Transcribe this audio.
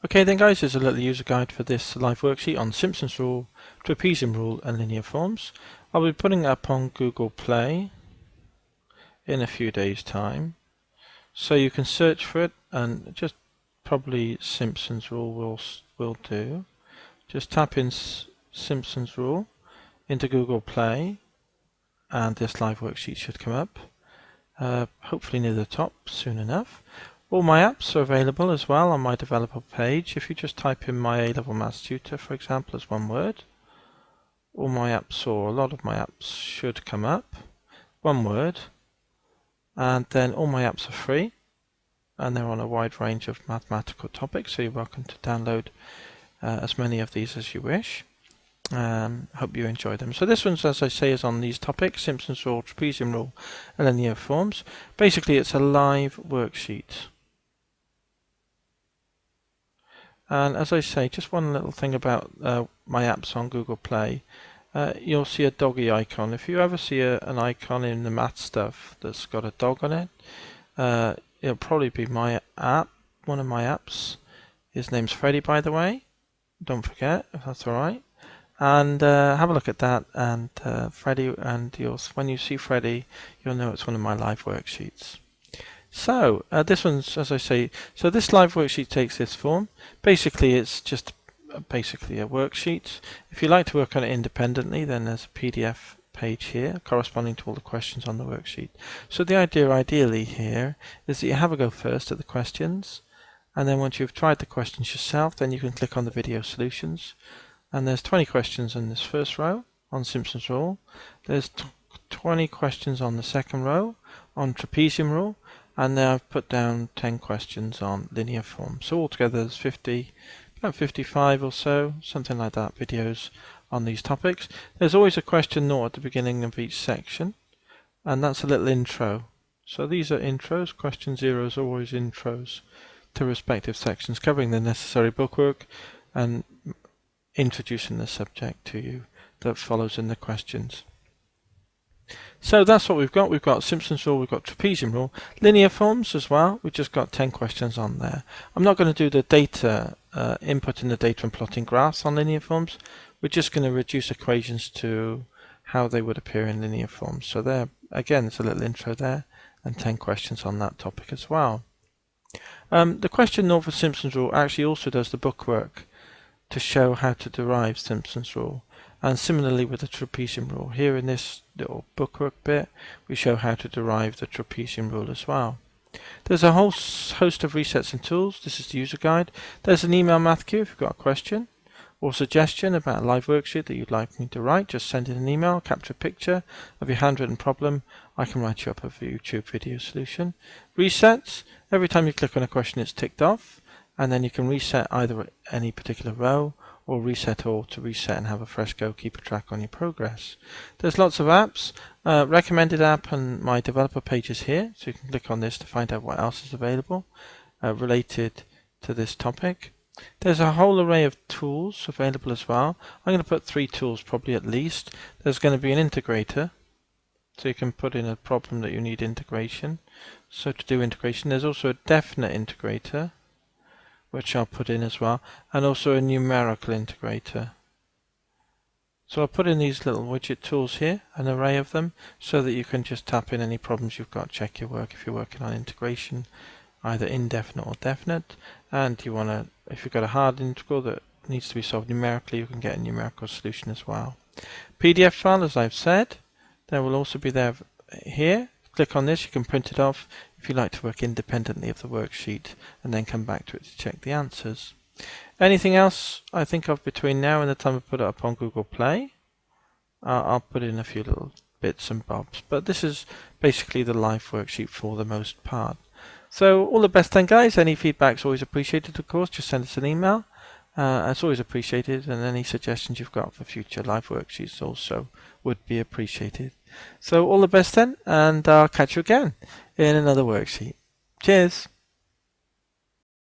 Okay then guys, here's a little user guide for this live worksheet on Simpsons rule, Trapezium rule and linear forms. I'll be putting it up on Google Play in a few days time. So you can search for it and just probably Simpsons rule will do. Just tap in Simpsons rule into Google Play and this live worksheet should come up. Hopefully near the top soon enough. All my apps are available as well on my developer page. If you just type in my A-level maths tutor, for example, as one word, all my apps or a lot of my apps should come up, one word, and then all my apps are free and they're on a wide range of mathematical topics, so you're welcome to download as many of these as you wish. Hope you enjoy them. So this one's, as I say, is on these topics: Simpsons rule, Trapezium rule, and linear forms. Basically, it's a live worksheet. And as I say, just one little thing about my apps on Google Play. You'll see a doggy icon. If you ever see an icon in the math stuff that's got a dog on it, it'll probably be my app, one of my apps. His name's Freddy, by the way. Don't forget, if that's alright. And have a look at that, and Freddy, and when you see Freddy, you'll know it's one of my live worksheets. So this one's, as I say, so this live worksheet takes this form. Basically, it's just basically a worksheet. If you like to work on it independently, then there's a PDF page here corresponding to all the questions on the worksheet. So the idea ideally here is that you have a go first at the questions, and then once you've tried the questions yourself, then you can click on the video solutions. And there's 20 questions in this first row on Simpsons rule. There's 20 questions on the second row on Trapezium rule, and then I've put down 10 questions on linear form. So altogether there's about 55 or so, something like that, videos on these topics. There's always a question note at the beginning of each section, and that's a little intro. So these are intros. Question 0 is always intros to respective sections, covering the necessary bookwork and introducing the subject to you that follows in the questions. So that's what we've got. We've got Simpsons rule, we've got Trapezium rule, linear forms as well. We've just got 10 questions on there. I'm not going to do the data, inputting the data and plotting graphs on linear forms. We're just going to reduce equations to how they would appear in linear forms. So there, again, it's a little intro there, and 10 questions on that topic as well. The question note for Simpsons rule actually also does the bookwork to show how to derive Simpsons rule. And similarly with the Trapezium rule, here in this little bookwork bit, we show how to derive the Trapezium rule as well. There's a whole host of resets and tools. This is the user guide. There's an email math queue if you've got a question or suggestion about a live worksheet that you'd like me to write. Just send in an email, capture a picture of your handwritten problem. I can write you up a YouTube video solution. Resets, every time you click on a question it's ticked off, and then you can reset either any particular row or reset all to reset and have a fresh go, keep a track on your progress. There's lots of apps, recommended app, and my developer page is here, so you can click on this to find out what else is available related to this topic. There's a whole array of tools available as well. I'm going to put 3 tools probably at least. There's going to be an integrator, so you can put in a problem that you need integration. So to do integration, there's also a definite integrator, which I'll put in as well, and also a numerical integrator. So I'll put in these little widget tools here, an array of them, so that you can just tap in any problems you've got, check your work if you're working on integration, either indefinite or definite, and you want to, if you've got a hard integral that needs to be solved numerically, you can get a numerical solution as well. PDF file, as I've said, there will also be there here. Click on this, you can print it off if you like to work independently of the worksheet and then come back to it to check the answers. Anything else I think of between now and the time I put it up on Google Play, I'll put in a few little bits and bobs, but this is basically the live worksheet for the most part. So all the best then guys. Any feedback's always appreciated, of course. Just send us an email. It's always appreciated, and any suggestions you've got for future live worksheets also would be appreciated. So all the best then, and I'll catch you again in another worksheet. Cheers!